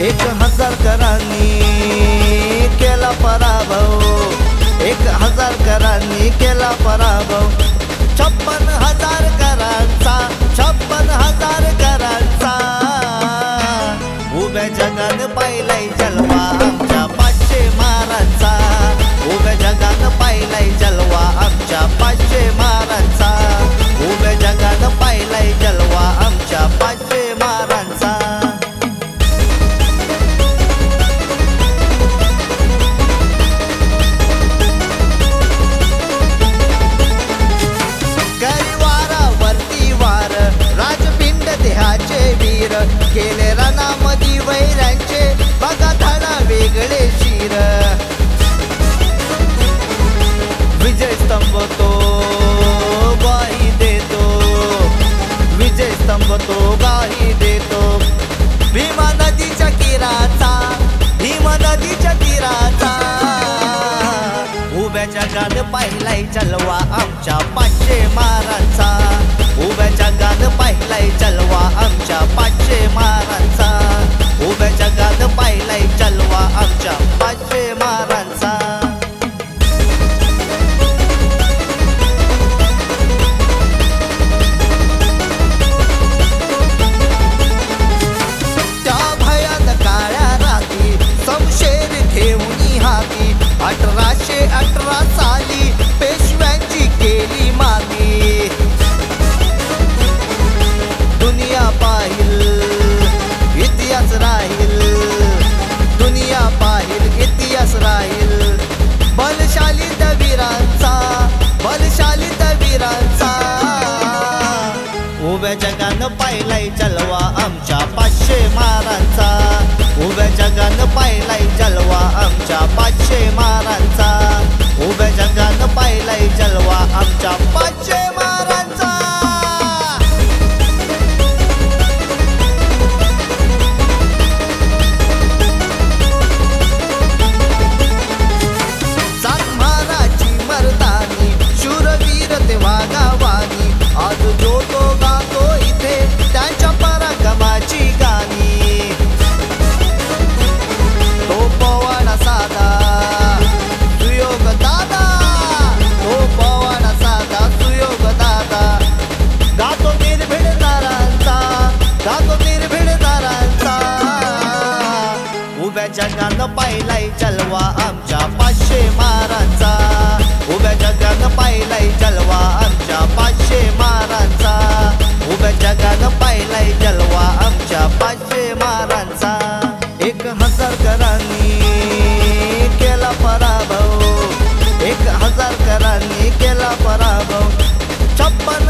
1000 करांनी केला पराभव, 1000 करांनी केला पराभव. 56,000 करांचा, 56,000 करांचा. उभ्या जगान पाहिलाय जलवा आमच्या 500 मारांचा. उभ्या जगान पाहिलाय जलवा आमच्या 500 मारांचा. उभ्या जगान पाहिलाय जलवा आमच्या 500 मारांचा. वीर केले रणामधी वैऱ्यांचे बघा धडा वेगळे शिर. विजय स्तंभ तो ग्वाही देतो, विजय स्तंभ तो ग्वाही देतो. भीमा नदीच्या तीराचा, भीमा नदीच्या तीराचा. उभ्या जगान पाहिलाय जलवा आमच्या 500 मारांचा. उभ्या जगान पाहिलाय जलवा आमच्या 500 मारांचा. उभ्या जगान पाहिलाय जलवा आमच्या 500 मारांचा. त्या भयान काळ्या रात्री समशेर घेऊन हाती 1818 साली पेशव्यांची केली माती. दुनिया पाहिल इतिहास राहील, दुनिया पाहिल इतिहास राहील. बलशाली वीरांचा, बलशाली वीरांचा. उभ्या जगान पाहिलाय जलवा आमच्या 500 मारांचा. उभ्या जगान पाहिलाय जलवा आमच्या 500 मारांचा. उभ्या जगान पाहिलाय जलवा आमच्या 500 मारांचा. वागावानी आज जो तो गातो इथे त्यांच्या पराक्रमाची गाणी. तो पवाडा साधा सुयोग दादा, तो पवाडा साधा सुयोग दादा. गातो निर्भीडदारांचा, गातो निर्भीडदारांचा. उभ्या जगान पाहिलाय जलवा आमच्या 500 मारांचा. उभ्या जगान पाहिलाय जलवा आमच्या 500 मारांचा. उभ्या जगान पाहिलाय जलवा आमच्या 500 मारांचा. 1000 करांनी केला पराभव, 1000 करांनी केला पराभव. 56